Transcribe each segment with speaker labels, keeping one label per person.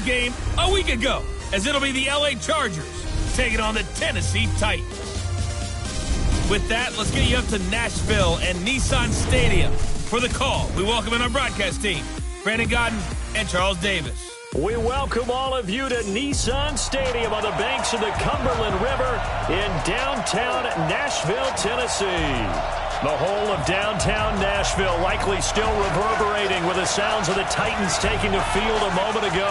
Speaker 1: game a week ago, as it'll be the LA Chargers taking on the Tennessee Titans. With that, let's get you up to Nashville and Nissan Stadium. For the call, we welcome in our broadcast team, Brandon Godden and Charles Davis.
Speaker 2: We welcome all of you to Nissan Stadium on the banks of the Cumberland River in downtown Nashville, Tennessee. The whole of downtown Nashville likely still reverberating with the sounds of the Titans taking the field a moment ago.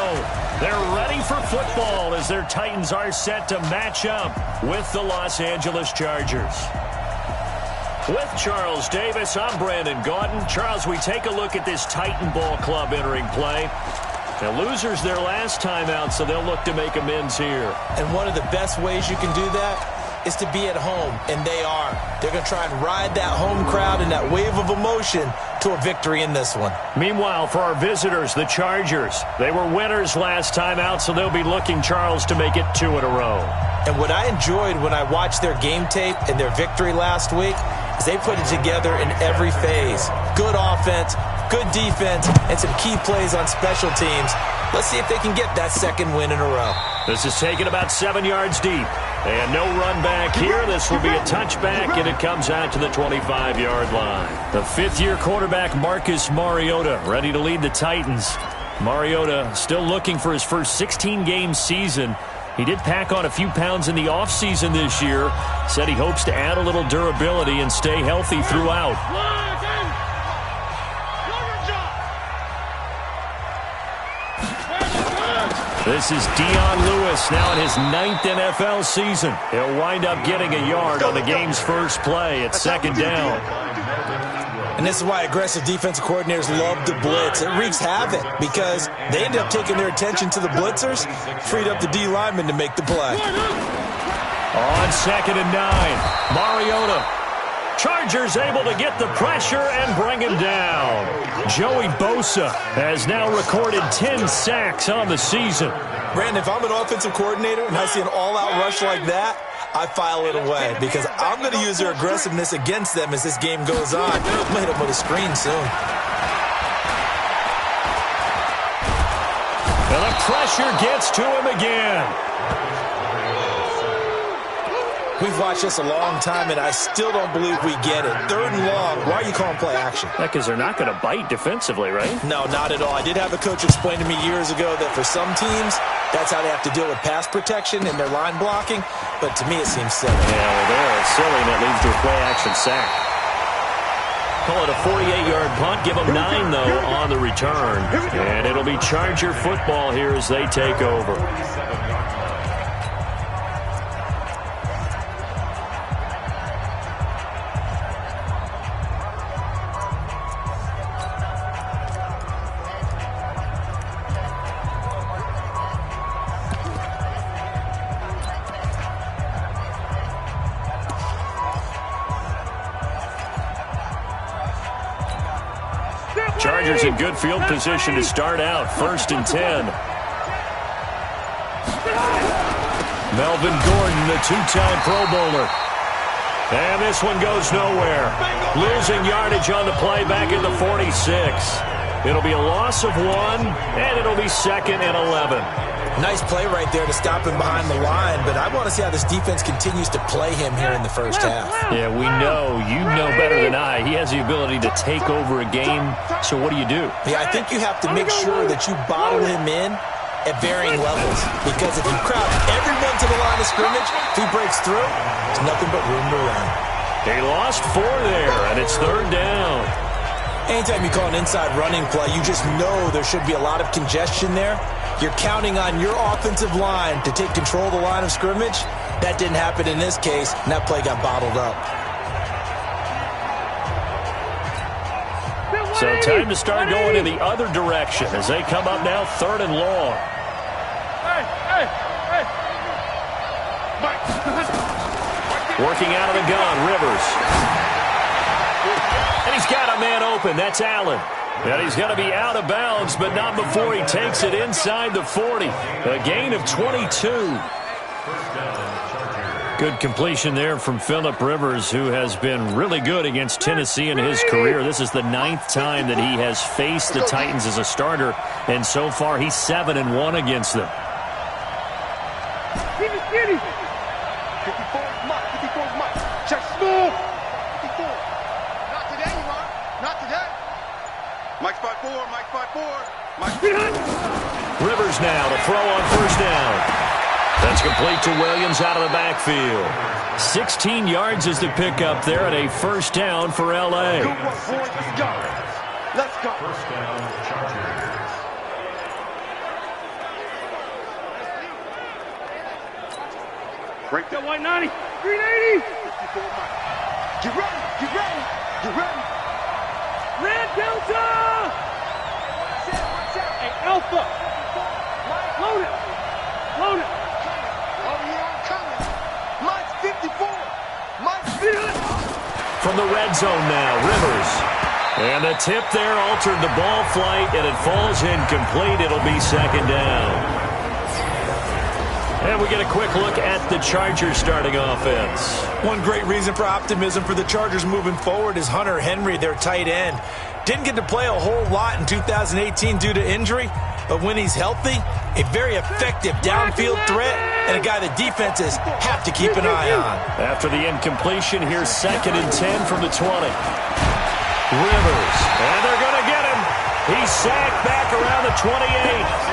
Speaker 2: They're ready for football as their Titans are set to match up with the Los Angeles Chargers. With Charles Davis, I'm Brandon Godden. Charles, we take a look at this Titan Ball Club entering play. Now, losers their last time out, so they'll look to make amends here.
Speaker 3: And one of the best ways you can do that is to be at home, and they are. They're going to try and ride that home crowd and that wave of emotion to a victory in this one.
Speaker 2: Meanwhile, for our visitors, the Chargers, they were winners last time out, so they'll be looking, Charles, to make it 2 in a row. And
Speaker 3: what I enjoyed when I watched their game tape and their victory last week is they put it together in every phase. Good offense, good defense, and some key plays on special teams. Let's see if they can get that second win in a row.
Speaker 2: This is taken about 7 yards deep. And no run back here. This will be a touchback, and it comes out to the 25-yard line. The fifth-year quarterback, Marcus Mariota, ready to lead the Titans. Mariota still looking for his first 16-game season. He did pack on a few pounds in the offseason this year. Said he hopes to add a little durability and stay healthy throughout. This is Dion Lewis now in his 9th NFL season. He'll wind up getting a yard on the game's first play at second down.
Speaker 3: And this is why aggressive defensive coordinators love to blitz. It wreaks havoc because they end up taking their attention to the blitzers, freed up the D lineman to make the play.
Speaker 2: On second and 9, Mariota. Chargers able to get the pressure and bring him down. Joey Bosa has now recorded 10 sacks on the season.
Speaker 3: Brandon, if I'm an offensive coordinator and I see an all-out rush like that, I file it away because I'm going to use their aggressiveness against them as this game goes on. I'm going to hit them with a screen soon.
Speaker 2: And the pressure gets to him again.
Speaker 3: We've watched this a long time, and I still don't believe we get it. 3rd and long. Why are you calling play action?
Speaker 2: Because they're not going to bite defensively, right?
Speaker 3: No, not at all. I did have a coach explain to me years ago that for some teams, that's how they have to deal with pass protection and their line blocking. But to me, it seems silly.
Speaker 2: Yeah, well, they're silly, and it leads to a play-action sack. Call it a 48-yard punt. Give them 9, though, on the return. And it'll be Charger football here as they take over. Chargers in good field position to start out. 1st and 10. Melvin Gordon, the 2-time Pro Bowler. And this one goes nowhere. Losing yardage on the play back at the 46. It'll be a loss of 1, and it'll be 2nd and 11.
Speaker 3: Nice play right there to stop him behind the line, but I want to see how this defense continues to play him here in the first half.
Speaker 2: Yeah, we know. You know better than I. He has the ability to take over a game, so what do?
Speaker 3: Yeah, I think you have to make sure that you bottle him in at varying levels, because if you crowd everyone to the line of scrimmage, if he breaks through, there's nothing but room to run.
Speaker 2: He lost 4 there, and it's 3rd down.
Speaker 3: Anytime you call an inside running play, you just know there should be a lot of congestion there. You're counting on your offensive line to take control of the line of scrimmage. That didn't happen in this case, and that play got bottled up.
Speaker 2: So time to start going in the other direction as they come up now 3rd and long. Working out of the gun, Rivers. And he's got a man open. That's Allen. And he's going to be out of bounds, but not before he takes it inside the 40. A gain of 22. Good completion there from Phillip Rivers, who has been really good against Tennessee in his career. This is the 9th time that he has faced the Titans as a starter, and so far he's 7-1 against them.
Speaker 4: 54 Mike. 54 Mike. Check smooth. 54. Not today, you are. Not today. Mike spot 4. Mike spot 4. Mike.
Speaker 2: Rivers now to throw on first down. That's complete to Williams out of the backfield. 16 yards is the pickup there at a first down for L.A.
Speaker 4: Good work, boys. Let's go. Let's go.
Speaker 5: First down, Chargers.
Speaker 4: Break that white 90. 380. 54 Mike. Get ready. Get ready. Get ready. Red Delta. Watch out. Hey, Alpha. Load it. Load it. Oh, yeah, I'm coming. Mike's 54. Mike's 50.
Speaker 2: From the red zone now, Rivers. And the tip there altered the ball flight, and it falls incomplete. It'll be second down. And we get a quick look at the Chargers starting offense.
Speaker 3: One great reason for optimism for the Chargers moving forward is Hunter Henry, their tight end. Didn't get to play a whole lot in 2018 due to injury, but when he's healthy, a very effective downfield threat and a guy that defenses have to keep an eye on.
Speaker 2: After the incompletion, here's 2nd and 10 from the 20. Rivers, and they're going to get him. He's sacked back around the 28.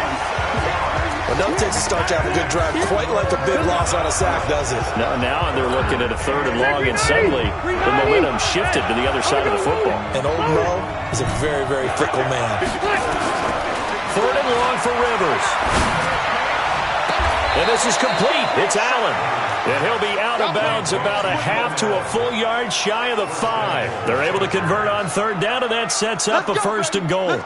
Speaker 3: Well, no takes a start to have a good drive, quite like a big loss on a sack, does it?
Speaker 2: Now they're looking at a 3rd and long, and suddenly the momentum shifted to the other side of the football.
Speaker 3: And old Mo is a very, very fickle man.
Speaker 2: 3rd and long for Rivers. And this is complete. It's Allen. And he'll be out of bounds about a half to a full yard shy of the 5. They're able to convert on 3rd down, and that sets up a 1st and goal.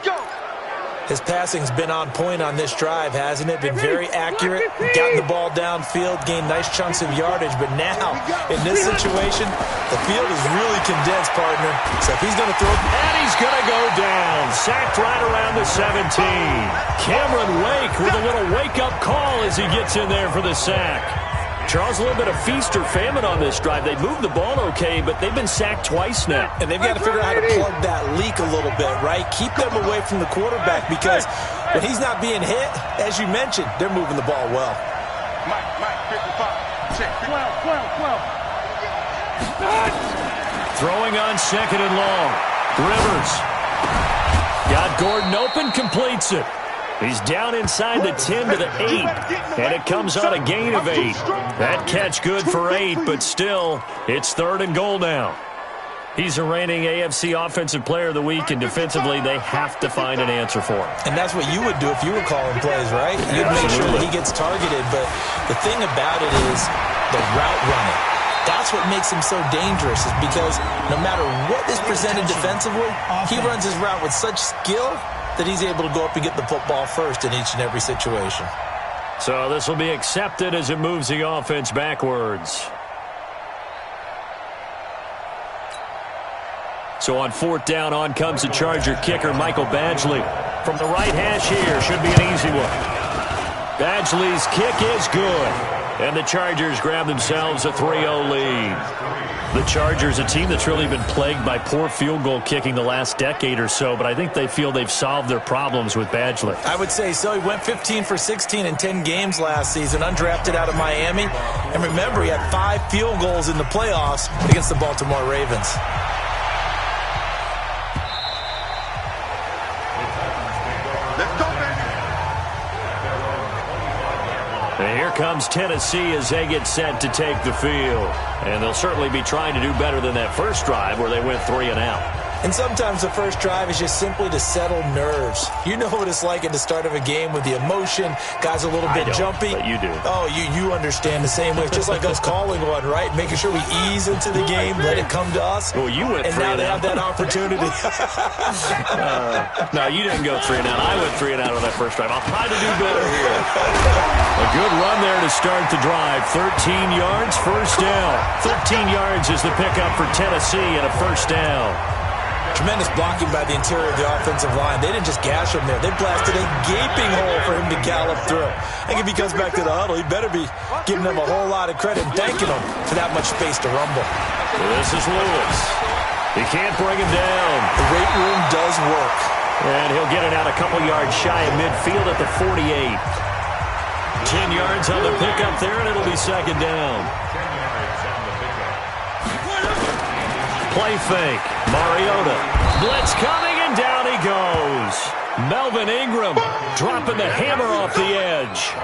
Speaker 3: His passing's been on point on this drive, hasn't it? Been very accurate, gotten the ball downfield, gained nice chunks of yardage. But now, in this situation, the field is really condensed, partner. So if he's going to throw...
Speaker 2: And he's going to go down. Sacked right around the 17. Cameron Wake with a little wake-up call as he gets in there for the sack. Charles, a little bit of feast or famine on this drive. They moved the ball okay, but they've been sacked twice now.
Speaker 3: And they've got to figure out how to plug that leak a little bit, right? Keep them away from the quarterback because when he's not being hit, as you mentioned, they're moving the ball well.
Speaker 4: Mike, 55. Check. 12.
Speaker 2: Throwing on 2nd and long. Rivers. Got Gordon open, completes it. He's down inside the 10 to the 8, and it comes on a gain of 8. That catch good for 8, but still, it's 3rd and goal now. He's a reigning AFC Offensive Player of the Week, and defensively, they have to find an answer for him.
Speaker 3: And that's what you would do if you were calling plays, right? You'd make sure that he gets targeted, but the thing about it is the route running. That's what makes him so dangerous, is because no matter what is presented defensively, he runs his route with such skill that he's able to go up and get the football first in each and every situation.
Speaker 2: So this will be accepted as it moves the offense backwards. So on 4th down, on comes the Charger kicker, Michael Badgley. From the right hash here, should be an easy one. Badgley's kick is good. And the Chargers grab themselves a 3-0 lead. The Chargers, a team that's really been plagued by poor field goal kicking the last decade or so, but I think they feel they've solved their problems with Badgley.
Speaker 3: I would say so. He went 15 for 16 in 10 games last season, undrafted out of Miami. And remember, he had 5 field goals in the playoffs against the Baltimore Ravens.
Speaker 2: And here comes Tennessee as they get set to take the field. And they'll certainly be trying to do better than that first drive where they went 3 and out.
Speaker 3: And sometimes the first drive is just simply to settle nerves. You know what it's like at the start of a game with the emotion. Guys a little bit jumpy.
Speaker 2: But you do.
Speaker 3: Oh, you understand the same way. It's just like us calling one, right? Making sure we ease into the game, let it come to us.
Speaker 2: Well, you went 3 and out.
Speaker 3: And now they have that opportunity.
Speaker 2: No, you didn't go 3 and out. I went 3 and out on that first drive. I'll try to do better here. A good run there to start the drive. 13 yards, first down. 13 yards is the pickup for Tennessee and a first down.
Speaker 3: Tremendous blocking by the interior of the offensive line. They didn't just gash him there. They blasted a gaping hole for him to gallop through. I think if he comes back to the huddle, he better be giving them a whole lot of credit and thanking them for that much space to rumble.
Speaker 2: This is Lewis. He can't bring him down.
Speaker 3: The weight room does work.
Speaker 2: And he'll get it out a couple yards shy of midfield at the 48. 10 yards on the pickup there, and it'll be second down. Play fake. Mariota. Blitz coming, and down he goes. Melvin Ingram dropping the hammer off the edge.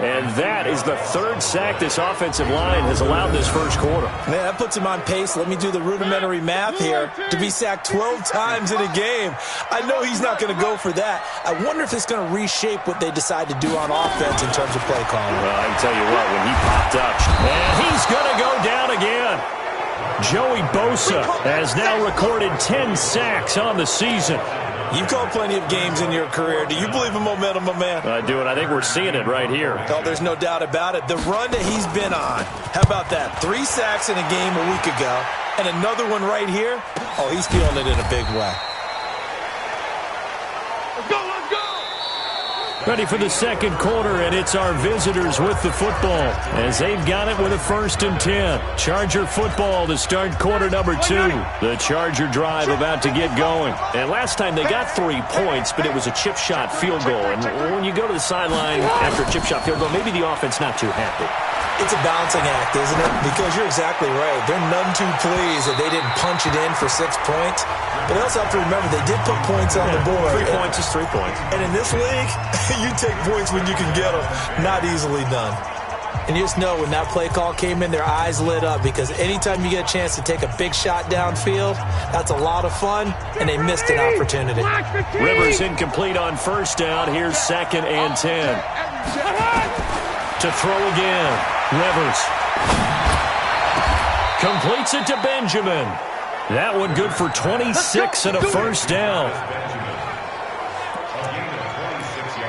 Speaker 2: And that is the third sack this offensive line has allowed this first quarter.
Speaker 3: Man, that puts him on pace. Let me do the rudimentary math here. To be sacked 12 times in a game. I know he's not going to go for that. I wonder if it's going to reshape what they decide to do on offense in terms of play calling.
Speaker 2: Well, I can tell you what, when he popped up, and he's going to go down again. Joey Bosa has now recorded 10 sacks on the season.
Speaker 3: You've called plenty of games in your career. Do you believe in momentum, my man?
Speaker 2: I do, and I think we're seeing it right here.
Speaker 3: Oh, there's no doubt about it. The run that he's been on. How about that? 3 sacks in a game a week ago, and another one right here. Oh, he's feeling it in a big way.
Speaker 4: Let's go, let's go!
Speaker 2: Ready for the second quarter, and it's our visitors with the football as they've got it with a 1st and 10. Charger football to start quarter number 2. The Charger drive about to get going. And last time they got 3 points, but it was a chip shot field goal. And when you go to the sideline after a chip shot field goal, maybe the offense not too happy.
Speaker 3: It's a balancing act, isn't it? Because you're exactly right. They're none too pleased that they didn't punch it in for 6 points. But they also have to remember they did put points on the board.
Speaker 2: 3 points is 3 points.
Speaker 3: And in this league, you take points when you can get them. Not easily done. And you just know when that play call came in, their eyes lit up because anytime you get a chance to take a big shot downfield, that's a lot of fun, and they missed an opportunity.
Speaker 2: Rivers incomplete on 1st down. Here's 2nd and 10. To throw again. Rivers completes it to Benjamin. That one good for 26 and a 1st down.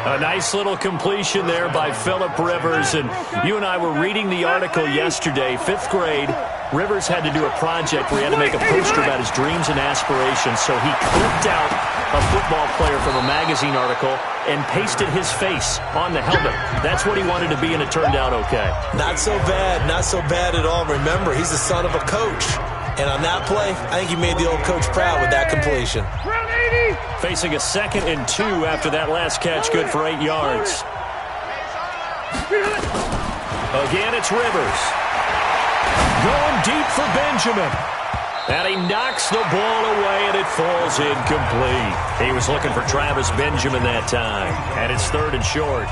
Speaker 2: A nice little completion there by Phillip Rivers. And you and I were reading the article yesterday, 5th grade. Rivers had to do a project where he had to make a poster about his dreams and aspirations. So he clipped out a football player from a magazine article and pasted his face on the helmet. That's what he wanted to be, and it turned out okay.
Speaker 3: Not so bad. Not so bad at all. Remember, he's the son of a coach. And on that play, I think he made the old coach proud with that completion.
Speaker 2: Facing a 2nd and 2 after that last catch, good for 8 yards. Again, it's Rivers. Going deep for Benjamin. And he knocks the ball away, and it falls incomplete. He was looking for Travis Benjamin that time. And it's 3rd and short.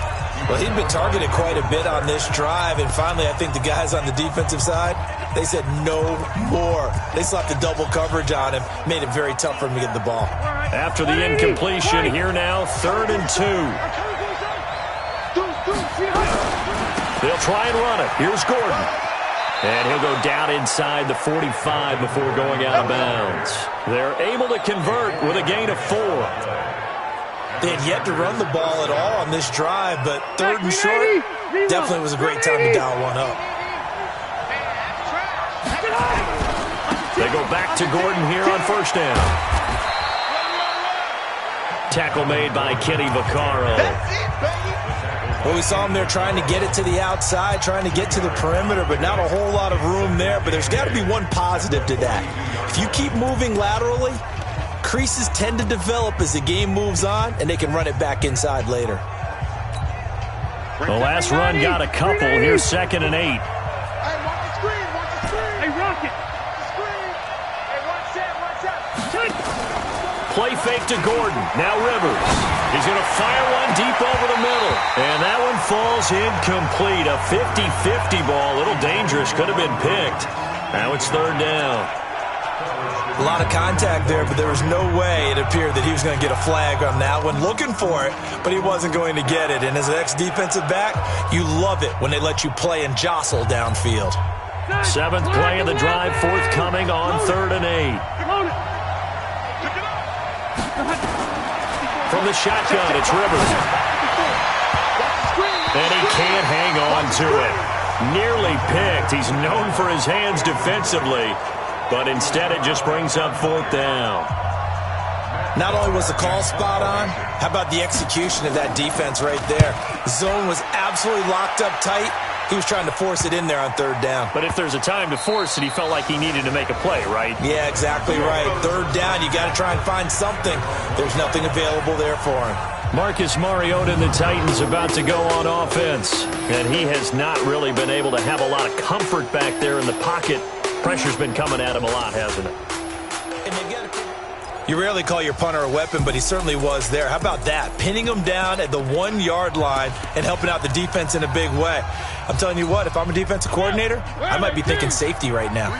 Speaker 3: Well, he'd been targeted quite a bit on this drive, and finally I think the guys on the defensive side, they said no more. They slapped the double coverage on him, made it very tough for him to get the ball.
Speaker 2: After the incompletion, here now, 3rd and 2. They'll try and run it. Here's Gordon. And he'll go down inside the 45 before going out of bounds. They're able to convert with a gain of 4.
Speaker 3: They had yet to run the ball at all on this drive, but 3rd and short definitely was a great time to dial one up.
Speaker 2: They go back to Gordon here on 1st down. Tackle made by Kenny Vaccaro.
Speaker 3: Well, we saw him there trying to get it to the outside, trying to get to the perimeter, but not a whole lot of room there. But there's got to be one positive to that. If you keep moving laterally, creases tend to develop as the game moves on, and they can run it back inside later.
Speaker 2: The last run got a couple. Here's 2nd and 8.
Speaker 4: Hey, watch the screen, watch the screen. Hey, Rocket. Screen. Hey, watch that.
Speaker 2: Play fake to Gordon. Now Rivers. He's going to fire one deep over the middle. And that one falls incomplete. A 50-50 ball. A little dangerous. Could have been picked. Now it's 3rd down.
Speaker 3: A lot of contact there, but there was no way it appeared that he was going to get a flag on that one. Looking for it, but he wasn't going to get it. And as an ex-defensive back, you love it when they let you play and jostle downfield.
Speaker 2: 7th play of the drive, forthcoming on 3rd and 8. From the shotgun, it's Rivers. And he can't hang on to it. Nearly picked. He's known for his hands defensively. but instead it just brings up 4th down.
Speaker 3: Not only was the call spot on, how about the execution of that defense right there? The zone was absolutely locked up tight. He was trying to force it in there on 3rd down.
Speaker 2: But if there's a time to force it, he felt like he needed to make a play, right?
Speaker 3: Yeah, exactly right. 3rd down, you got to try and find something. There's nothing available there for him.
Speaker 2: Marcus Mariota and the Titans about to go on offense. And he has not really been able to have a lot of comfort back there in the pocket. Pressure's been coming at him a lot, hasn't it?
Speaker 3: You rarely call your punter a weapon, but he certainly was there. How about that? Pinning him down at the 1-yard line and helping out the defense in a big way. I'm telling you what, if I'm a defensive coordinator, I might be thinking safety right now.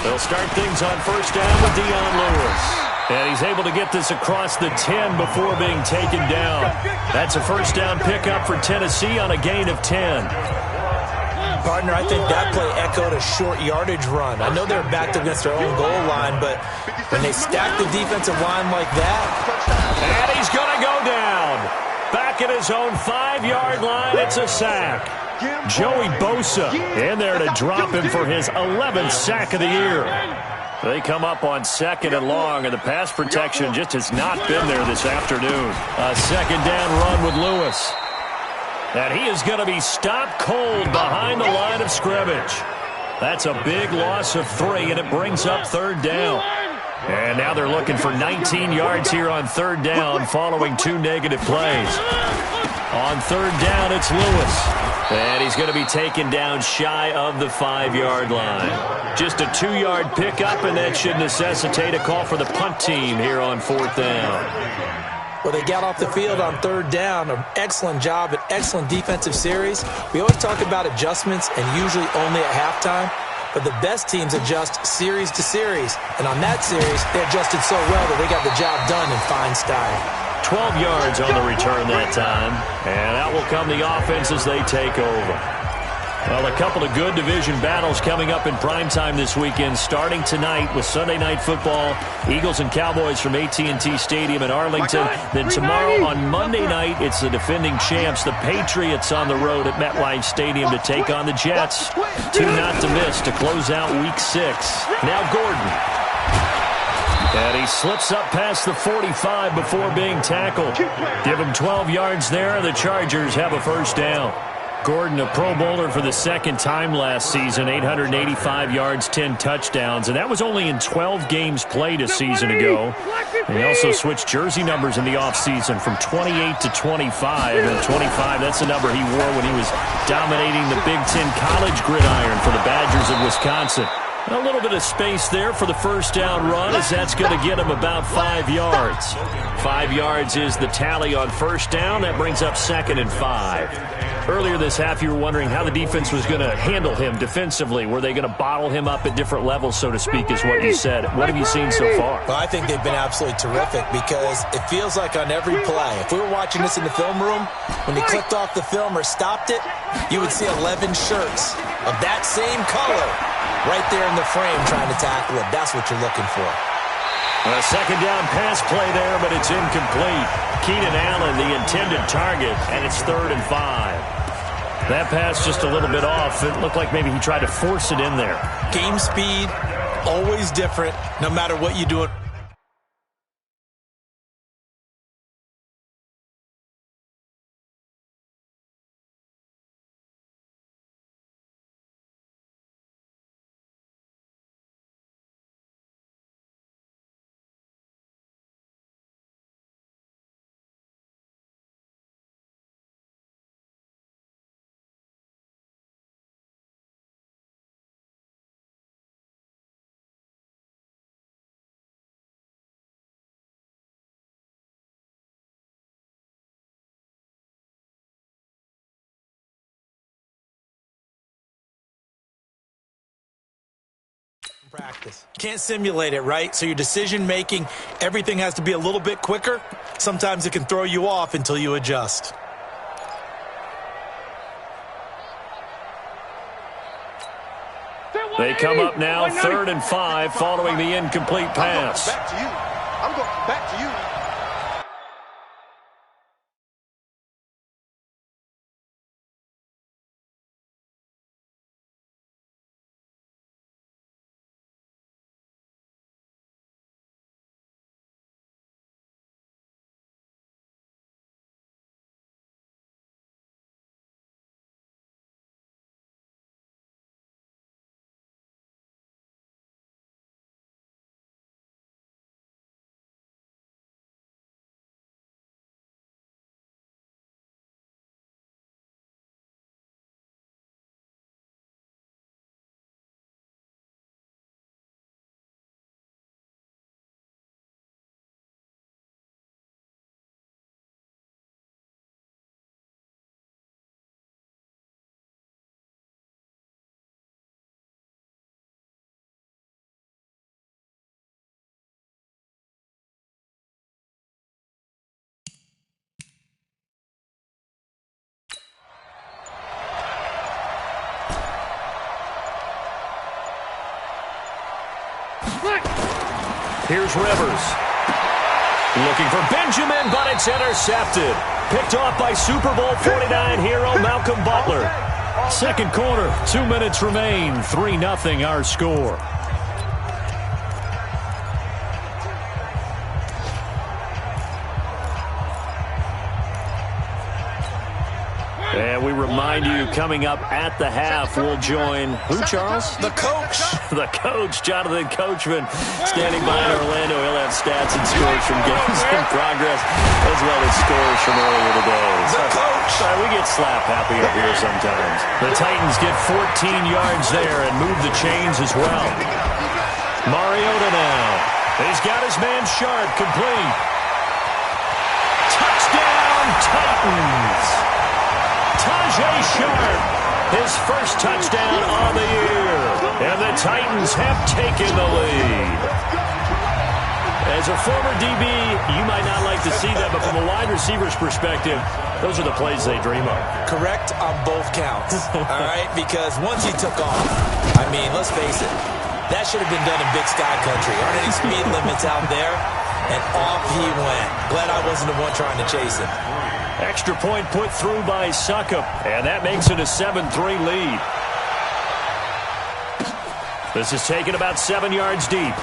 Speaker 2: They'll start things on 1st down with Dion Lewis. And he's able to get this across the 10 before being taken down. That's a 1st down pickup for Tennessee on a gain of 10.
Speaker 3: Partner, I think that play echoed a short yardage run. I know they're backed against their own goal line, but when they stack the defensive line like that.
Speaker 2: And he's going to go down. Back at his own 5-yard line, it's a sack. Joey Bosa in there to drop him for his 11th sack of the year. They come up on 2nd and long, and the pass protection just has not been there this afternoon. A 2nd down run with Lewis. And he is going to be stopped cold behind the line of scrimmage. That's a big loss of 3, and it brings up 3rd down. And now they're looking for 19 yards here on 3rd down following 2 negative plays. On 3rd down, it's Lewis. And he's going to be taken down shy of the 5-yard line. Just a 2-yard pickup, and that should necessitate a call for the punt team here on 4th down.
Speaker 3: Well, they got off the field on 3rd down. An excellent job, an excellent defensive series. We always talk about adjustments and usually only at halftime, but the best teams adjust series to series. And on that series, they adjusted so well that they got the job done in fine style.
Speaker 2: 12 yards on the return that time, and out will come the offense as they take over. Well, a couple of good division battles coming up in primetime this weekend, starting tonight with Sunday Night Football, Eagles and Cowboys from AT&T Stadium in Arlington. Then tomorrow on Monday night, it's the defending champs, the Patriots, on the road at MetLife Stadium to take on the Jets. 2 not to miss to close out Week 6. Now Gordon. And he slips up past the 45 before being tackled. Give him 12 yards there, and the Chargers have a 1st down. Gordon, a Pro Bowler for the 2nd time last season, 885 yards, 10 touchdowns, and that was only in 12 games played a season ago. And he also switched jersey numbers in the offseason from 28 to 25, and 25, that's the number he wore when he was dominating the Big Ten college gridiron for the Badgers of Wisconsin. A little bit of space there for the 1st down run, as that's going to get him about 5 yards. 5 yards is the tally on 1st down. That brings up 2nd and 5. Earlier this half, you were wondering how the defense was going to handle him defensively. Were they going to bottle him up at different levels, so to speak, is what you said. What have you seen so far?
Speaker 3: Well, I think they've been absolutely terrific because it feels like on every play, if we were watching this in the film room, when they clicked off the film or stopped it, you would see 11 shirts of that same color right there in the frame trying to tackle it. That's what you're looking for.
Speaker 2: A 2nd down pass play there, but it's incomplete. Keenan Allen, the intended target, and it's 3rd and 5. That pass just a little bit off. It looked like maybe he tried to force it in there.
Speaker 3: Game speed, always different, no matter what you do. Practice. Can't simulate it, right? So your decision making, everything has to be a little bit quicker. Sometimes it can throw you off until you adjust.
Speaker 2: They come up now 3rd and 5 following the incomplete pass.
Speaker 4: I'm going back to you.
Speaker 2: Here's Rivers. Looking for Benjamin, but it's intercepted. Picked off by Super Bowl 49 hero Malcolm Butler. Second quarter, 2 minutes remain. 3-0 our score. And we remind you, coming up at the half, we'll join who, Charles?
Speaker 3: The coach.
Speaker 2: The coach, Jonathan Coachman, standing by in Orlando. He'll have stats and scores from games in progress, as well as scores from earlier today.
Speaker 3: The coach.
Speaker 2: We get slap happy up here sometimes. The Titans get 14 yards there and move the chains as well. Mariota now. He's got his man Sharp, complete. Touchdown, Titans. Tajay Sharp, his first touchdown on the year. And the Titans have taken the lead. As a former DB, you might not like to see that, but from a wide receiver's perspective, those are the plays they dream of.
Speaker 3: Correct on both counts, all right? Because once he took off, I mean, let's face it, that should have been done in Big Sky Country. Aren't any speed limits out there? And off he went. Glad I wasn't the one trying to chase him.
Speaker 2: Extra point put through by Suckup, and that makes it a 7-3 lead. This is taken about 7 yards deep.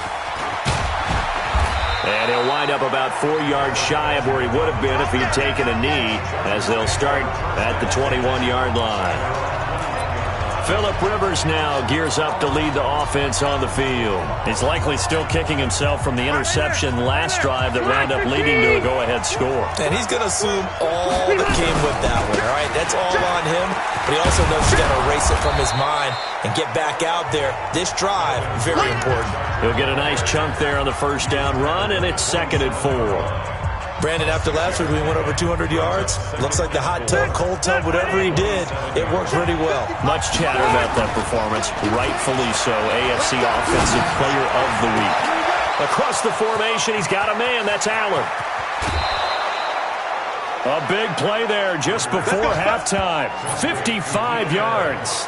Speaker 2: And he'll wind up about 4 yards shy of where he would have been if he had taken a knee, as they'll start at the 21-yard line. Phillip Rivers now gears up to lead the offense on the field. He's likely still kicking himself from the interception last drive that wound up leading to a go-ahead score.
Speaker 3: And he's going to assume all that came with that one, all right? That's all on him, but he also knows he's got to erase it from his mind and get back out there. This drive, very important.
Speaker 2: He'll get a nice chunk there on the first down run, and it's 2nd and 4.
Speaker 3: Brandon, after last week, we went over 200 yards. Looks like the hot tub, cold tub, whatever he did, it worked pretty well.
Speaker 2: Much chatter about that performance. Rightfully so. AFC Offensive Player of the Week. Across the formation, he's got a man. That's Allen. A big play there just before halftime. 55 yards.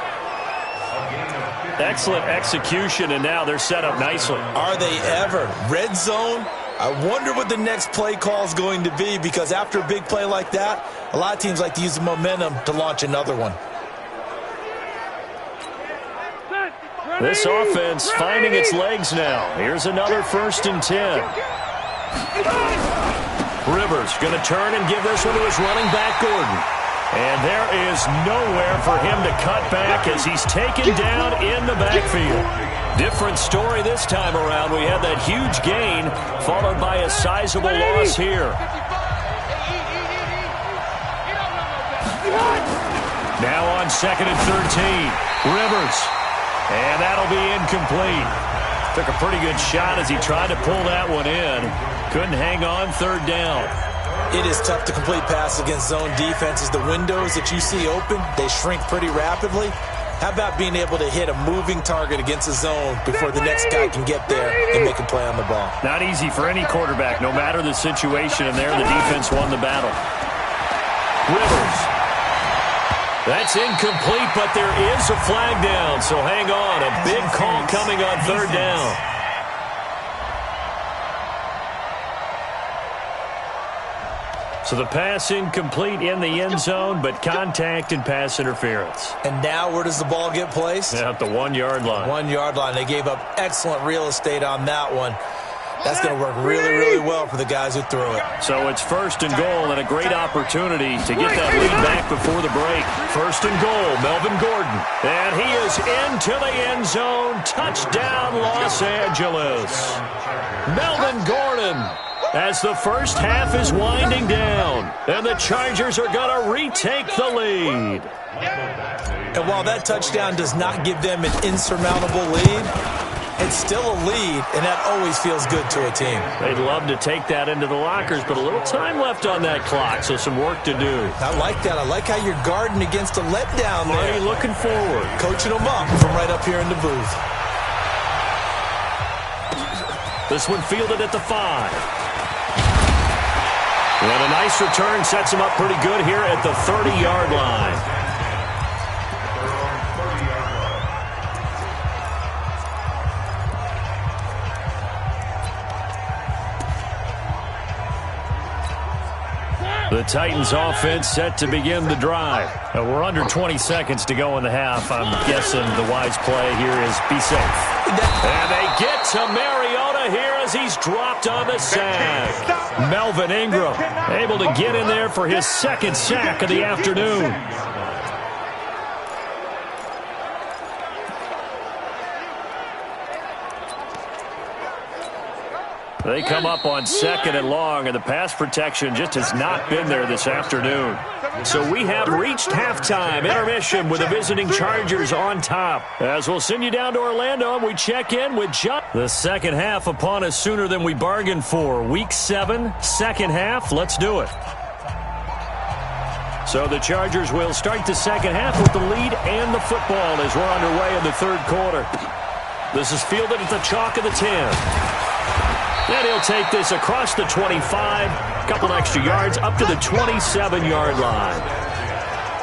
Speaker 2: Excellent execution, and now they're set up nicely.
Speaker 3: Are they ever? Red zone? I wonder what the next play call is going to be, because after a big play like that, a lot of teams like to use the momentum to launch another one.
Speaker 2: This offense finding its legs now. Here's another 1st and 10. Rivers going to turn and give this one to his running back, Gordon. And there is nowhere for him to cut back as he's taken down in the backfield. Different story this time around. We had that huge gain followed by a sizable loss here. Now on 2nd and 13. Rivers. And that'll be incomplete. Took a pretty good shot as he tried to pull that one in. Couldn't hang on 3rd down.
Speaker 3: It is tough to complete passes against zone defenses. The windows that you see open, they shrink pretty rapidly. How about being able to hit a moving target against a zone before the next guy can get there and make a play on the ball?
Speaker 2: Not easy for any quarterback, no matter the situation, and there the defense won the battle. Rivers. That's incomplete, but there is a flag down, so hang on. A big call coming on 3rd down. So the pass incomplete in the end zone, but contact and pass interference.
Speaker 3: And now where does the ball get placed?
Speaker 2: At the 1-yard line.
Speaker 3: 1-yard line. They gave up excellent real estate on that one. That's going to work really, really well for the guys who threw it.
Speaker 2: So it's 1st and goal and a great opportunity to get that lead back before the break. 1st and goal, Melvin Gordon. And he is into the end zone. Touchdown, Los Angeles. Melvin Gordon. As the first half is winding down, and the Chargers are going to retake the lead.
Speaker 3: And while that touchdown does not give them an insurmountable lead, it's still a lead, and that always feels good to a team.
Speaker 2: They'd love to take that into the lockers, but a little time left on that clock, so some work to do.
Speaker 3: I like that. I like how you're guarding against a letdown there.
Speaker 2: Marty looking forward.
Speaker 3: Coaching them up from right up here in the booth.
Speaker 2: This one fielded at the 5. And a nice return sets him up pretty good here at the 30-yard line. The Titans offense set to begin the drive. We're under 20 seconds to go in the half. I'm guessing the wise play here is be safe. And they get to Mariota here as he's dropped on the sack. Melvin Ingram able to get in there for his second sack of the afternoon. They come up on 2nd and long, and the pass protection just has not been there this afternoon. So we have reached halftime. Intermission with the visiting Chargers on top. As we'll send you down to Orlando, we check in with John. The second half upon us sooner than we bargained for. Week 7, second half. Let's do it. So the Chargers will start the second half with the lead and the football as we're underway in the third quarter. This is fielded at the chalk of the 10. Then he'll take this across the 25, a couple extra yards, up to the 27-yard line.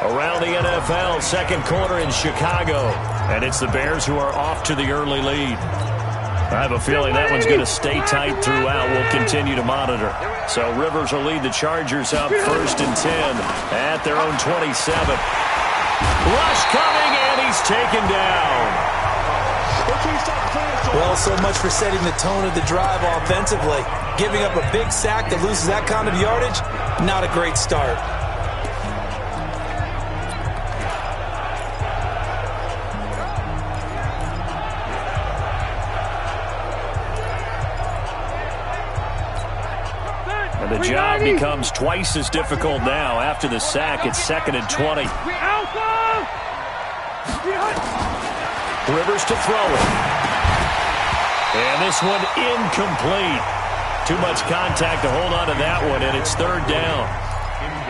Speaker 2: Around the NFL, second quarter in Chicago. And it's the Bears who are off to the early lead. I have a feeling that one's going to stay tight throughout. We'll continue to monitor. So Rivers will lead the Chargers up 1st and 10 at their own 27. Rush coming, and he's taken down.
Speaker 3: Well, so much for setting the tone of the drive offensively. Giving up a big sack that loses that kind of yardage, not a great start.
Speaker 2: And the job becomes twice as difficult now. After the sack, it's 2nd and 20. Rivers to throw it. And this one incomplete. Too much contact to hold on to that one, and it's 3rd down.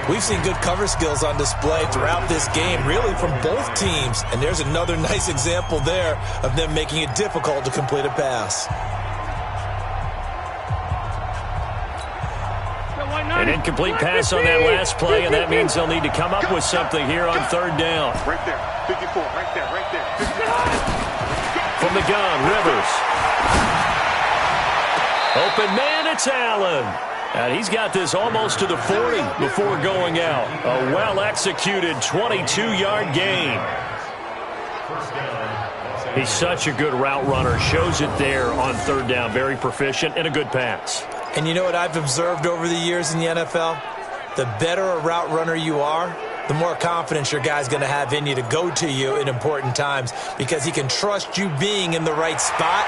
Speaker 3: We've seen good cover skills on display throughout this game, really from both teams. And there's another nice example there of them making it difficult to complete a pass.
Speaker 2: An incomplete pass on that last play, and that means they'll need to come up with something here on 3rd down.
Speaker 4: Right there, 54, right there, right there. 54.
Speaker 2: From the gun, Rivers. Open man, it's Allen. And he's got this almost to the 40 before going out. A well-executed 22-yard gain. He's such a good route runner. Shows it there on 3rd down. Very proficient and a good pass.
Speaker 3: And you know what I've observed over the years in the NFL? The better a route runner you are, the more confidence your guy's going to have in you to go to you in important times because he can trust you being in the right spot,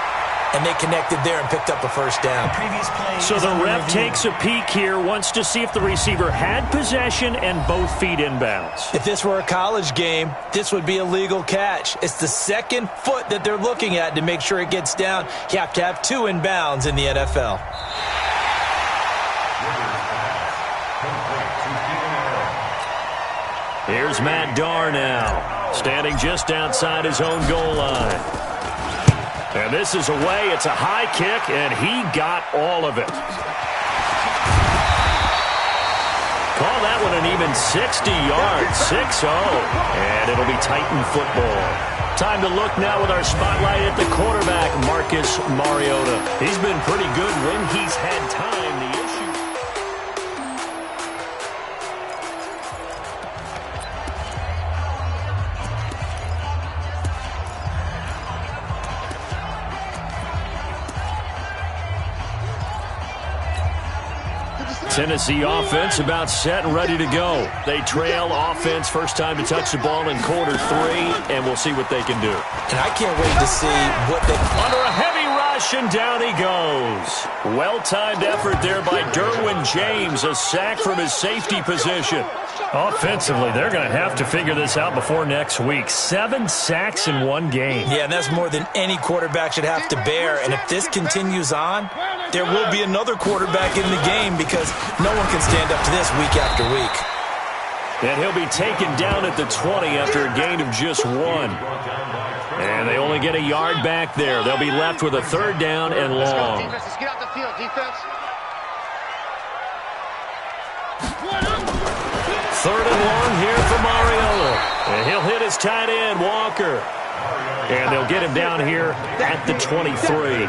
Speaker 3: and they connected there and picked up a 1st down.
Speaker 2: So the ref takes a peek here, wants to see if the receiver had possession and both feet inbounds.
Speaker 3: If this were a college game, this would be a legal catch. It's the 2nd foot that they're looking at to make sure it gets down. You have to have 2 inbounds in the NFL.
Speaker 2: Here's Matt Darr now, standing just outside his own goal line. And this is away. It's a high kick, and he got all of it. Call that one an even 60 yards, 6-0. And it'll be Titan football. Time to look now with our spotlight at the quarterback, Marcus Mariota. He's been pretty good when he's had time. The issue... Tennessee offense about set and ready to go. They trail offense first time to touch the ball in quarter 3, and we'll see what they can do.
Speaker 3: And I can't wait to see what they...
Speaker 2: Under a heavy rush, and down he goes. Well-timed effort there by Derwin James, a sack from his safety position. Offensively, they're going to have to figure this out before next week. 7 sacks in 1 game.
Speaker 3: Yeah, and that's more than any quarterback should have to bear. And if this continues on, there will be another quarterback in the game because no one can stand up to this week after week.
Speaker 2: And he'll be taken down at the 20 after a gain of just 1. And they only get a yard back there. They'll be left with a 3rd down and long.
Speaker 6: Let's get out the field, defense.
Speaker 2: 3rd and long here for Mariota. And he'll hit his tight end, Walker. And they'll get him down here at the 23.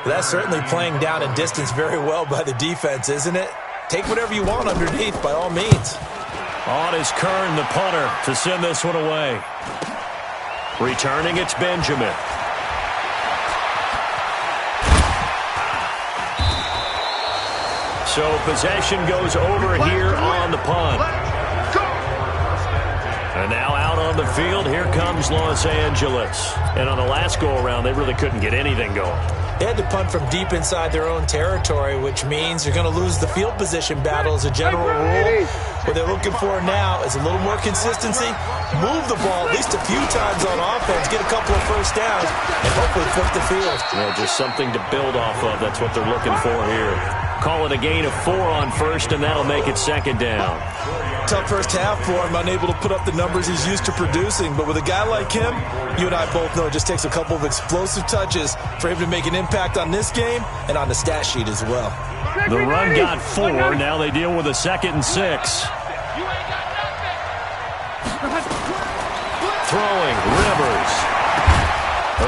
Speaker 3: That's certainly playing down in distance very well by the defense, isn't it? take whatever you want underneath by all means.
Speaker 2: On is Kern, the punter, to send this one away. Returning, it's Benjamin. So possession goes over here on the punt. And now out on the field, here comes Los Angeles. And on the last go-around, they really couldn't get anything going.
Speaker 3: They had to punt from deep inside their own territory, which means you're going to lose the field position battle as a general rule. What they're looking for now is a little more consistency, move the ball at least a few times on offense, get a couple of first downs, and hopefully flip the field.
Speaker 2: Yeah, just something to build off of. That's what they're looking for here. Call it a gain of 4 on first, and that'll make it second down.
Speaker 3: Tough first half for him, unable to put up the numbers he's used to producing. But with a guy like him, you and I both know it just takes a couple of explosive touches for him to make an impact on this game and on the stat sheet as well.
Speaker 2: The run got 4. Now they deal with a 2nd and 6. Throwing, Rivers.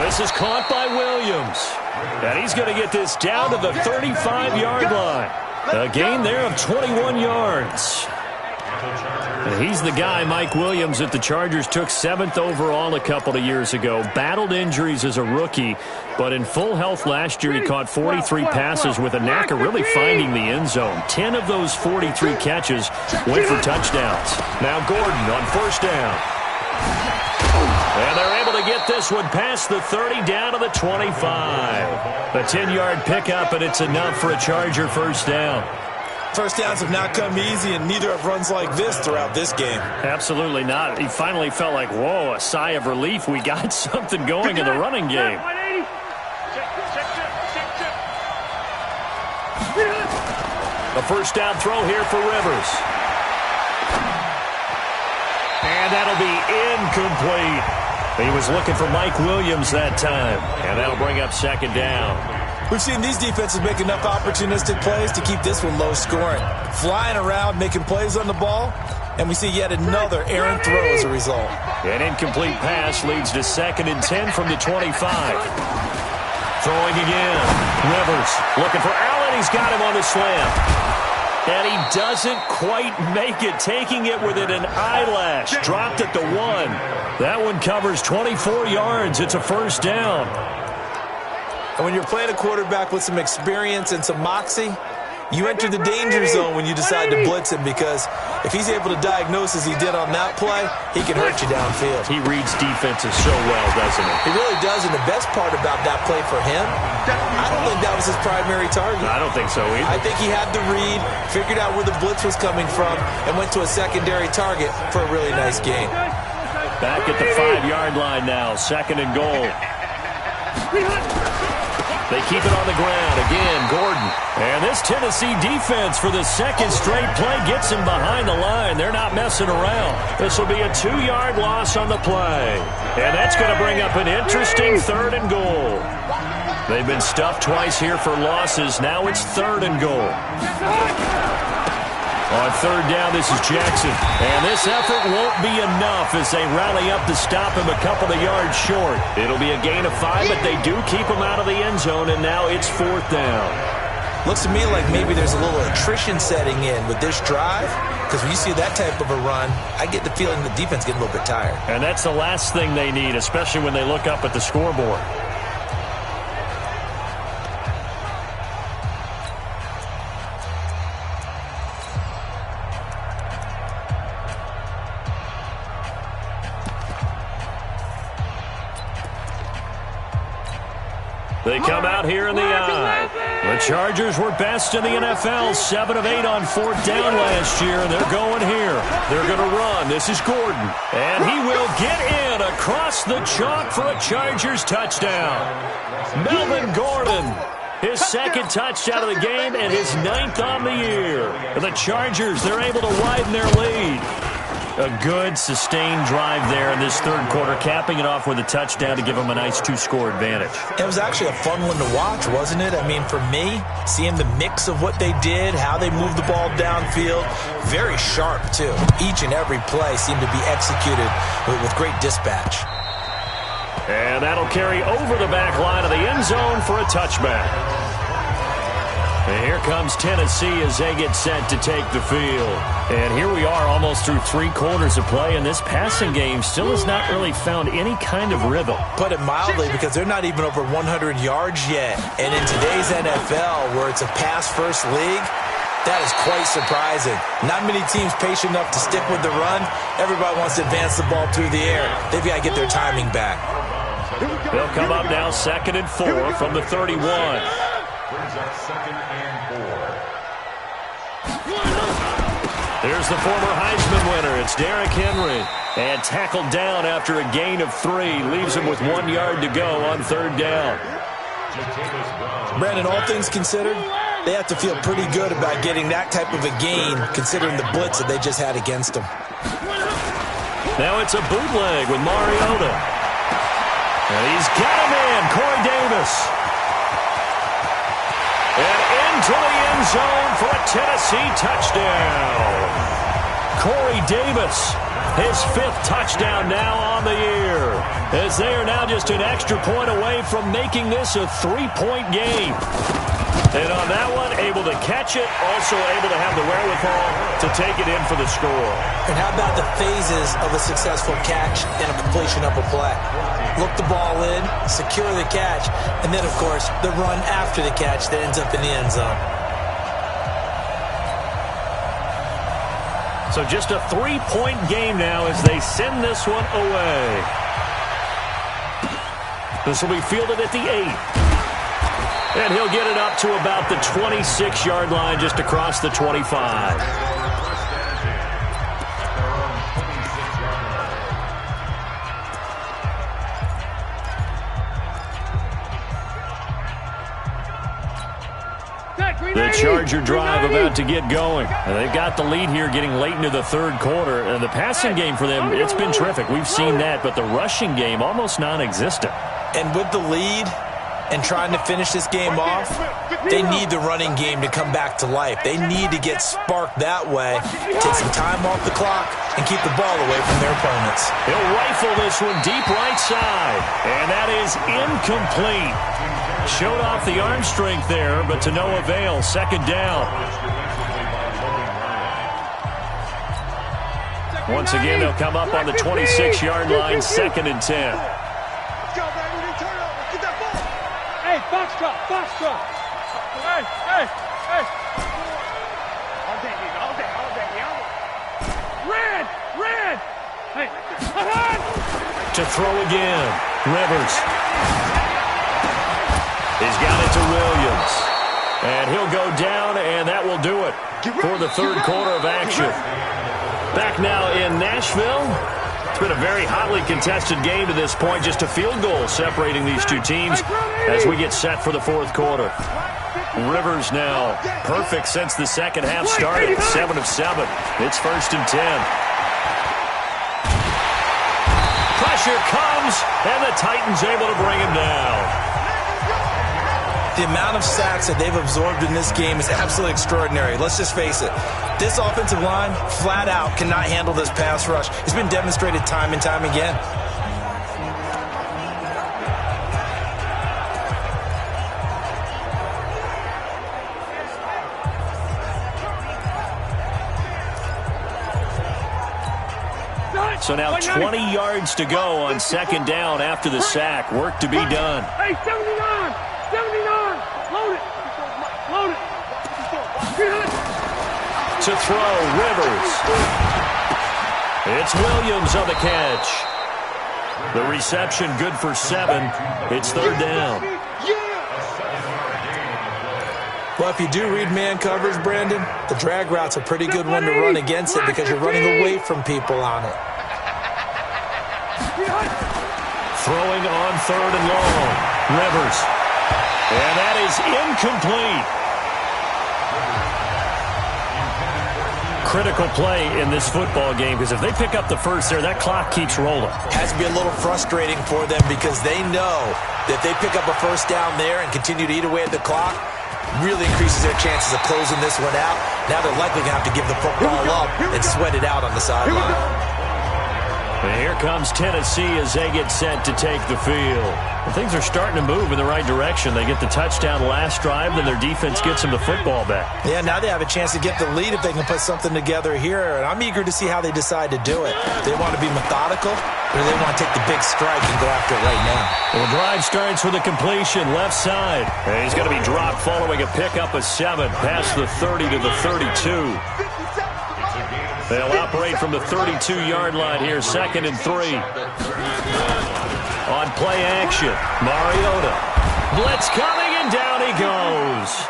Speaker 2: This is caught by Williams. And he's going to get this down to the 35-yard line. A gain there of 21 yards. And he's the guy, Mike Williams, that the Chargers took 7th overall a couple of years ago. Battled injuries as a rookie, but in full health last year, he caught 43 passes with a knack of really finding the end zone. 10 of those 43 catches went for touchdowns. Now Gordon on first down. And they're able to get this one past the 30 down to the 25. A 10-yard pickup, and it's enough for a Charger first down.
Speaker 3: First downs have not come easy, and neither have runs like this throughout this game.
Speaker 2: Absolutely not. He finally felt like, whoa, a sigh of relief. We got something going in the running game. A first down throw here for Rivers. And that'll be incomplete. He was looking for Mike Williams that time. And that'll bring up second down.
Speaker 3: We've seen these defenses make enough opportunistic plays to keep this one low scoring. Flying around, making plays on the ball, and we see yet another errant throw as a result.
Speaker 2: An incomplete pass leads to 2nd and 10 from the 25. Throwing again. Rivers looking for Allen. He's got him on the slam. And he doesn't quite make it, taking it within an eyelash. Dropped at the 1. That one covers 24 yards. It's a first down.
Speaker 3: And when you're playing a quarterback with some experience and some moxie, you enter the danger zone when you decide to blitz him, because if he's able to diagnose as he did on that play, he can hurt you downfield.
Speaker 2: He reads defenses so well, doesn't he?
Speaker 3: He really does, and the best part about that play for him, I don't think that was his primary target.
Speaker 2: I don't think so either.
Speaker 3: I think he had the read, figured out where the blitz was coming from, and went to a secondary target for a really nice gain.
Speaker 2: Back at the 5-yard line now, 2nd and goal. They keep it on the ground. Again, Gordon. And this Tennessee defense for the 2nd straight play gets him behind the line. They're not messing around. This will be a 2-yard loss on the play. And that's going to bring up an interesting 3rd and goal. They've been stuffed twice here for losses. Now it's 3rd and goal. On 3rd down, this is Jackson. And this effort won't be enough as they rally up to stop him a couple of yards short. It'll be a gain of 5, but they do keep him out of the end zone, and now it's 4th down.
Speaker 3: Looks to me like maybe there's a little attrition setting in with this drive, because when you see that type of a run, I get the feeling the defense getting a little bit tired.
Speaker 2: And that's the last thing they need, especially when they look up at the scoreboard. They come out here in the eye. The Chargers were best in the NFL, 7 of 8 on 4th down last year, and they're going here. They're going to run. This is Gordon. And he will get in across the chalk for a Chargers touchdown. Melvin Gordon, his 2nd touchdown of the game and his 9th on the year. And the Chargers, they're able to widen their lead. A good, sustained drive there in this 3rd quarter, capping it off with a touchdown to give them a nice 2-score advantage.
Speaker 3: It was actually a fun one to watch, wasn't it? I mean, for me, seeing the mix of what they did, how they moved the ball downfield, very sharp, too. Each and every play seemed to be executed with great dispatch.
Speaker 2: And that'll carry over the back line of the end zone for a touchback. And here comes Tennessee as they get set to take the field. And here we are almost through 3 quarters of play, and this passing game still has not really found any kind of rhythm.
Speaker 3: Put it mildly, because they're not even over 100 yards yet. And in today's NFL, where it's a pass-first league, that is quite surprising. Not many teams patient enough to stick with the run. Everybody wants to advance the ball through the air. They've got to get their timing back.
Speaker 2: They'll come up now 2nd and 4 from the 31.
Speaker 5: Brings up 2nd and 4.
Speaker 2: There's the former Heisman winner. It's Derrick Henry. And tackled down after a gain of 3. Leaves him with 1 yard to go on 3rd down.
Speaker 3: Brandon, all things considered, they have to feel pretty good about getting that type of a gain, considering the blitz that they just had against them.
Speaker 2: Now it's a bootleg with Mariota. And he's got him in, Corey Davis. And into the end zone for a Tennessee touchdown. Corey Davis, his 5th touchdown now on the year, as they are now just an extra point away from making this a 3-point game. And on that one, able to catch it, also able to have the wherewithal to take it in for the score.
Speaker 3: And how about the phases of a successful catch and a completion of a play? Look the ball in, secure the catch, and then, of course, the run after the catch that ends up in the end zone.
Speaker 2: So just a 3-point game now as they send this one away. This will be fielded at the 8. And he'll get it up to about the 26-yard line, just across the 25. The Charger drive about to get going. And they've got the lead here getting late into the 3rd quarter. And the passing game for them, it's been terrific. We've seen that, but the rushing game almost non-existent.
Speaker 3: And with the lead and trying to finish this game off, they need the running game to come back to life. They need to get sparked that way, take some time off the clock, and keep the ball away from their opponents.
Speaker 2: He'll rifle this one deep right side, and that is incomplete. Showed off the arm strength there, but to no avail. 2nd down. Once again, they'll come up on the 26-yard line, 2nd and 10.
Speaker 4: Hey, Foxtrot. Hey. All day. Red. Hey.
Speaker 2: To throw again. Rivers. He's got it to Williams. And he'll go down, and that will do it for the 3rd quarter of action. Back now in Nashville. It's been a very hotly contested game to this point. Just a field goal separating these two teams as we get set for the 4th quarter. Rivers now perfect since the 2nd half started. 7 of 7. It's 1st and 10. Pressure comes, and the Titans able to bring him down.
Speaker 3: The amount of sacks that they've absorbed in this game is absolutely extraordinary. Let's just face it. This offensive line, flat out, cannot handle this pass rush. It's been demonstrated time and time again.
Speaker 2: So now 20 yards to go on 2nd down after the sack. Work to be done.
Speaker 4: Hey, 79! Load it!
Speaker 2: To throw, Rivers. It's Williams on the catch. The reception good for 7. It's 3rd down.
Speaker 3: Well, if you do read man coverage, Brandon, the drag route's a pretty good one to run against it because you're running away from people on it.
Speaker 2: Throwing on 3rd and long. Rivers. And that is incomplete. Critical play in this football game because if they pick up the first there, that clock keeps rolling.
Speaker 3: Has to be a little frustrating for them because they know that they pick up a first down there and continue to eat away at the clock, really increases their chances of closing this one out. Now they're likely going to have to give the football up and sweat it out on the sideline.
Speaker 2: And here comes Tennessee as they get set to take the field. And things are starting to move in the right direction. They get the touchdown last drive, then their defense gets them the football back.
Speaker 3: Yeah, now they have a chance to get the lead if they can put something together here. And I'm eager to see how they decide to do it. They want to be methodical, or they want to take the big strike and go after it right now.
Speaker 2: Well, the drive starts with a completion left side. And he's going to be dropped following a pickup of 7 past the 30 to the 32. They'll operate from the 32-yard line here, 2nd and 3. On play action, Mariota. Blitz coming, and down he goes.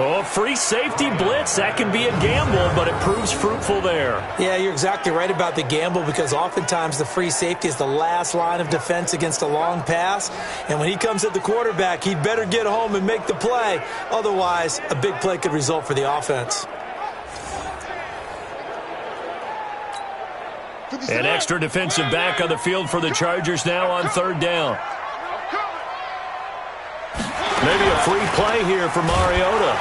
Speaker 2: Oh, free safety blitz. That can be a gamble, but it proves fruitful there.
Speaker 3: Yeah, you're exactly right about the gamble because oftentimes the free safety is the last line of defense against a long pass. And when he comes at the quarterback, he'd better get home and make the play. Otherwise, a big play could result for the offense.
Speaker 2: An extra defensive back on the field for the Chargers now on 3rd down. Maybe a free play here for Mariota.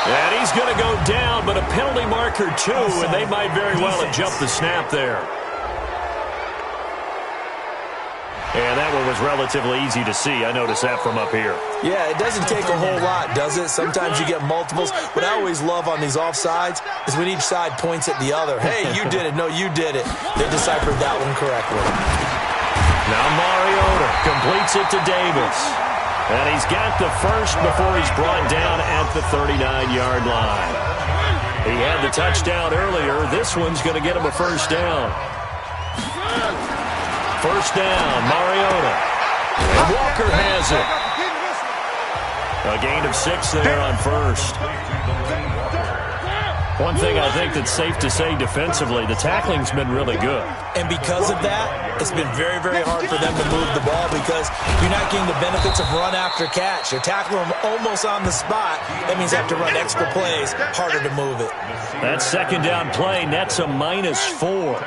Speaker 2: And he's going to go down, but a penalty marker too, and they might very well have jumped the snap there. And that one was relatively easy to see. I noticed that from up here.
Speaker 3: Yeah, it doesn't take a whole lot, does it? Sometimes you get multiples. What I always love on these offsides is when each side points at the other. Hey, you did it. No, you did it. They deciphered that one correctly.
Speaker 2: Now Mariota completes it to Davis. And he's got the first before he's brought down at the 39-yard line. He had the touchdown earlier. This one's going to get him a 1st down. 1st down, Mariota. And Walker has it. A gain of 6 there on 1st. One thing I think that's safe to say defensively, the tackling's been really good.
Speaker 3: And because of that, it's been very, very hard for them to move the ball because you're not getting the benefits of run after catch. You're tackling them almost on the spot. That means you have to run extra plays, harder to move it.
Speaker 2: That 2nd down play nets a -4.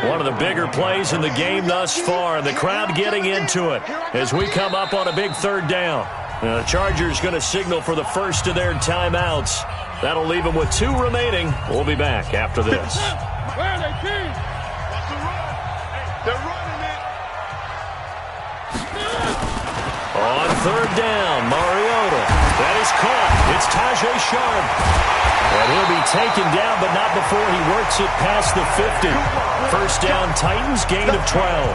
Speaker 2: One of the bigger plays in the game thus far, and the crowd getting into it as we come up on a big 3rd down. The Chargers going to signal for the first of their timeouts. That'll leave them with 2 remaining. We'll be back after this.
Speaker 4: Where are they, team? They're running it.
Speaker 2: On 3rd down, Mariota. That is caught. It's Tajay Sharp. And he'll be taken down, but not before he works it past the 50. 1st down, Titans, gain of 12.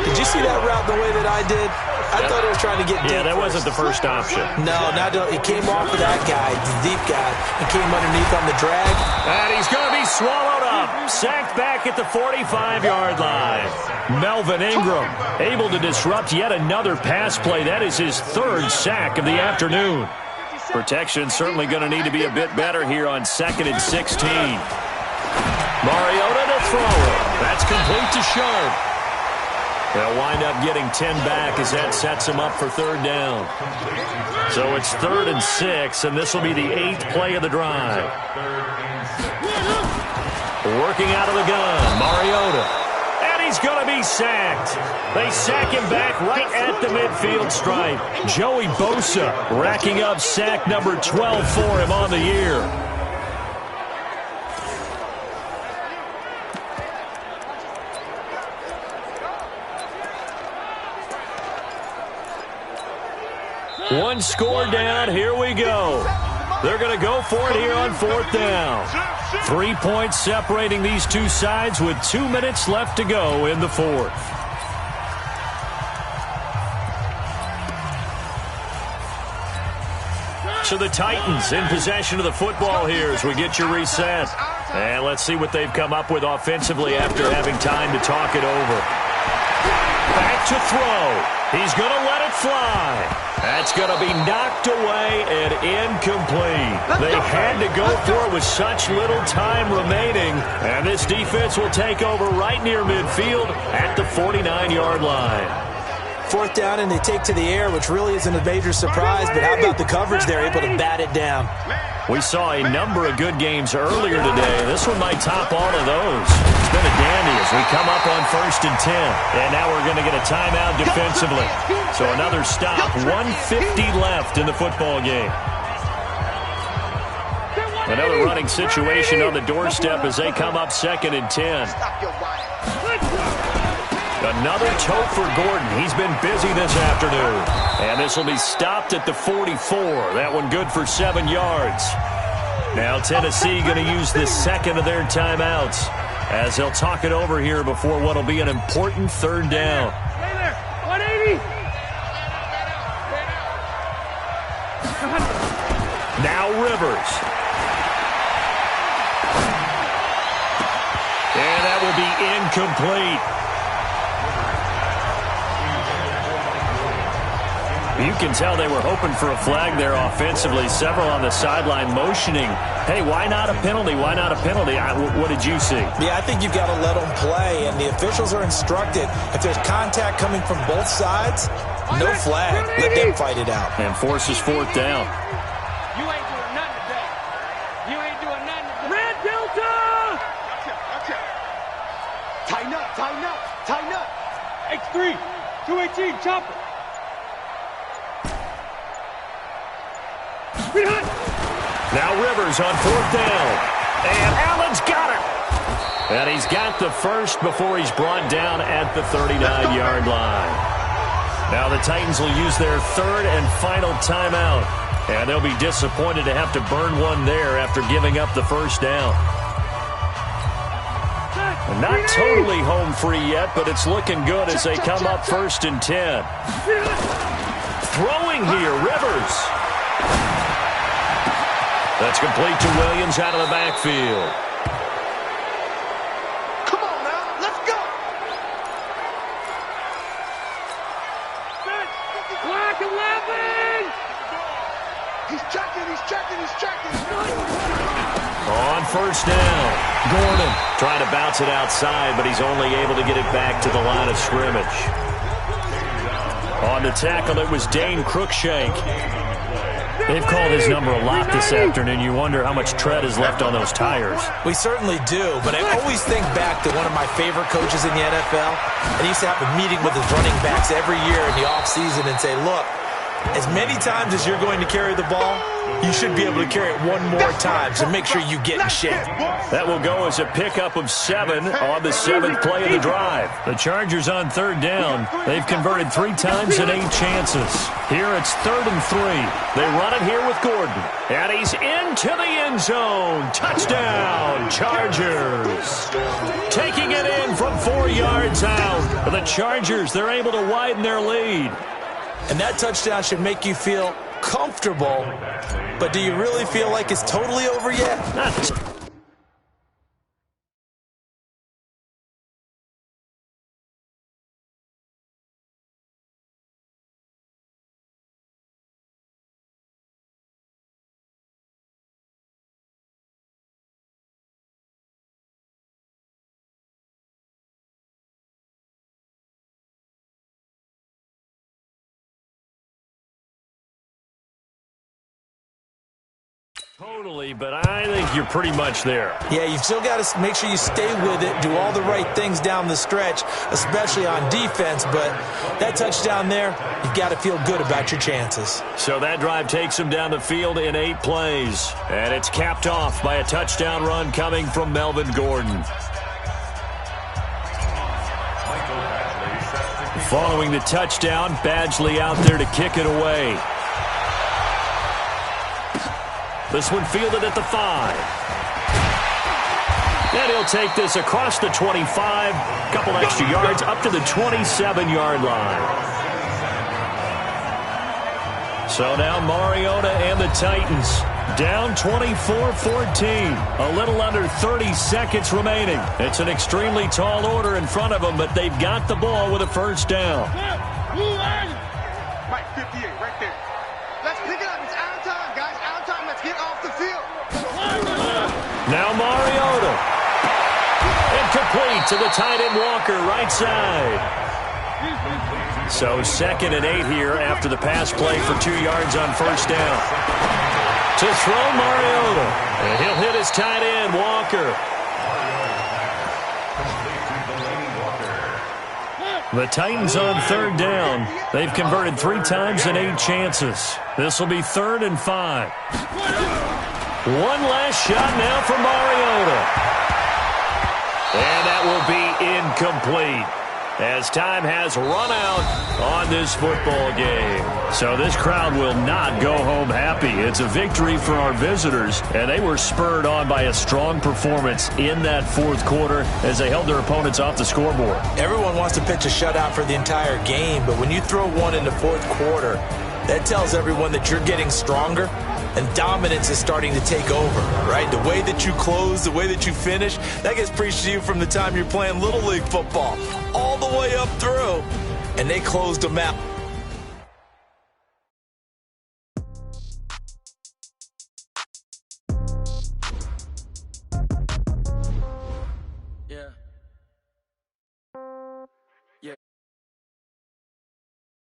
Speaker 3: Did you see that route the way that I did? I thought he was trying to get deep.
Speaker 2: Yeah, that wasn't the first option.
Speaker 3: No, it came off of that guy, the deep guy, and came underneath on the drag.
Speaker 2: And he's going to be swallowed up. Sacked back at the 45-yard line. Melvin Ingram able to disrupt yet another pass play. That is his 3rd sack of the afternoon. Protection certainly going to need to be a bit better here on 2nd and 16. Mariota to throw it. That's complete to Sharp. They'll wind up getting 10 back as that sets him up for 3rd down. So it's 3rd and 6, and this will be the 8th play of the drive. Working out of the gun, Mariota. And he's going to be sacked. They sack him back right at the midfield stripe. Joey Bosa racking up sack number 12 for him on the year. One score down. Here we go. They're going to go for it here on 4th down. 3 points separating these two sides with 2 minutes left to go in the 4th. So the Titans in possession of the football here as we get you reset. And let's see what they've come up with offensively after having time to talk it over. Back to throw. He's going to let it fly. That's going to be knocked away and incomplete. They had to go for it with such little time remaining. And this defense will take over right near midfield at the 49-yard line.
Speaker 3: 4th down, and they take to the air, which really isn't a major surprise. But how about the coverage there, able to bat it down?
Speaker 2: We saw a number of good games earlier today. This one might top all of those. It's been a dandy as we come up on 1st and 10. And now we're going to get a timeout defensively. So another stop, 1:50 left in the football game. Another running situation on the doorstep as they come up 2nd and 10. Another tote for Gordon. He's been busy this afternoon. And this will be stopped at the 44. That one good for 7 yards. Now Tennessee going to use the second of their timeouts as they'll talk it over here before what will be an important 3rd down.
Speaker 4: Stay there. 180.
Speaker 2: Now Rivers. And that will be incomplete. You can tell they were hoping for a flag there offensively. Several on the sideline motioning, hey, why not a penalty? Why not a penalty? What did you see?
Speaker 3: Yeah, I think you've got to let them play, and the officials are instructed. If there's contact coming from both sides, no flag. Let them fight it out.
Speaker 2: And forces 4th down.
Speaker 4: You ain't doing nothing today. You ain't doing nothing today. Red Delta! Watch out. Tighten up, tighten up, tighten up. X3, 218, chopper.
Speaker 2: Now Rivers on 4th down. And Allen's got it. And he's got the first before he's brought down at the 39-yard line. Now the Titans will use their 3rd and final timeout. And they'll be disappointed to have to burn one there after giving up the 1st down. Not totally home free yet, but it's looking good as they come up 1st and 10. Throwing here, Rivers. That's complete to Williams out of the backfield.
Speaker 4: Come on now, let's go. Black 11. He's checking.
Speaker 2: On 1st down, Gordon trying to bounce it outside, but he's only able to get it back to the line of scrimmage. On the tackle, it was Dane Cruikshank. They've called his number a lot this afternoon. You wonder how much tread is left on those tires.
Speaker 3: We certainly do, but I always think back to one of my favorite coaches in the NFL. And he used to have a meeting with his running backs every year in the offseason and say, look, as many times as you're going to carry the ball, you should be able to carry it one more time, so make sure you get in shape.
Speaker 2: That will go as a pickup of 7 on the 7th play of the drive. The Chargers on 3rd down. They've converted 3 times in 8 chances. Here it's 3rd and 3. They run it here with Gordon. And he's into the end zone. Touchdown, Chargers. Taking it in from 4 yards out. The Chargers, they're able to widen their lead.
Speaker 3: And that touchdown should make you feel comfortable, but do you really feel like it's totally over yet?
Speaker 2: Totally, but I think you're pretty much there.
Speaker 3: Yeah, you've still got to make sure you stay with it, do all the right things down the stretch, especially on defense, but that touchdown there, you've got to feel good about your chances.
Speaker 2: So that drive takes him down the field in 8 plays, and it's capped off by a touchdown run coming from Melvin Gordon. Following the touchdown, Badgley out there to kick it away. This one fielded at the 5. And he'll take this across the 25, couple extra yards up to the 27-yard line. So now Mariota and the Titans down 24-14. A little under 30 seconds remaining. It's an extremely tall order in front of them, but they've got the ball with a 1st down.
Speaker 4: Mike, 58, right there. Let's pick it up. It's out of time, guys. Out of time. Let's get off the field.
Speaker 2: Now Mariota. Incomplete to the tight end Walker, right side. So 2nd and 8 here after the pass play for 2 yards on 1st down. To throw Mariota. And he'll hit his tight end, Walker. The Titans on 3rd down. They've converted 3 times in 8 chances. This will be 3rd and 5. One last shot now for Mariota. And that will be incomplete, as time has run out on this football game. So this crowd will not go home happy. It's a victory for our visitors, and they were spurred on by a strong performance in that fourth quarter as they held their opponents off the scoreboard.
Speaker 3: Everyone wants to pitch a shutout for the entire game, but when you throw one in the fourth quarter, that tells everyone that you're getting stronger and dominance is starting to take over, right? The way that you close, the way that you finish, that gets preached to you from the time you're playing Little League football all the way up through, and they closed them out.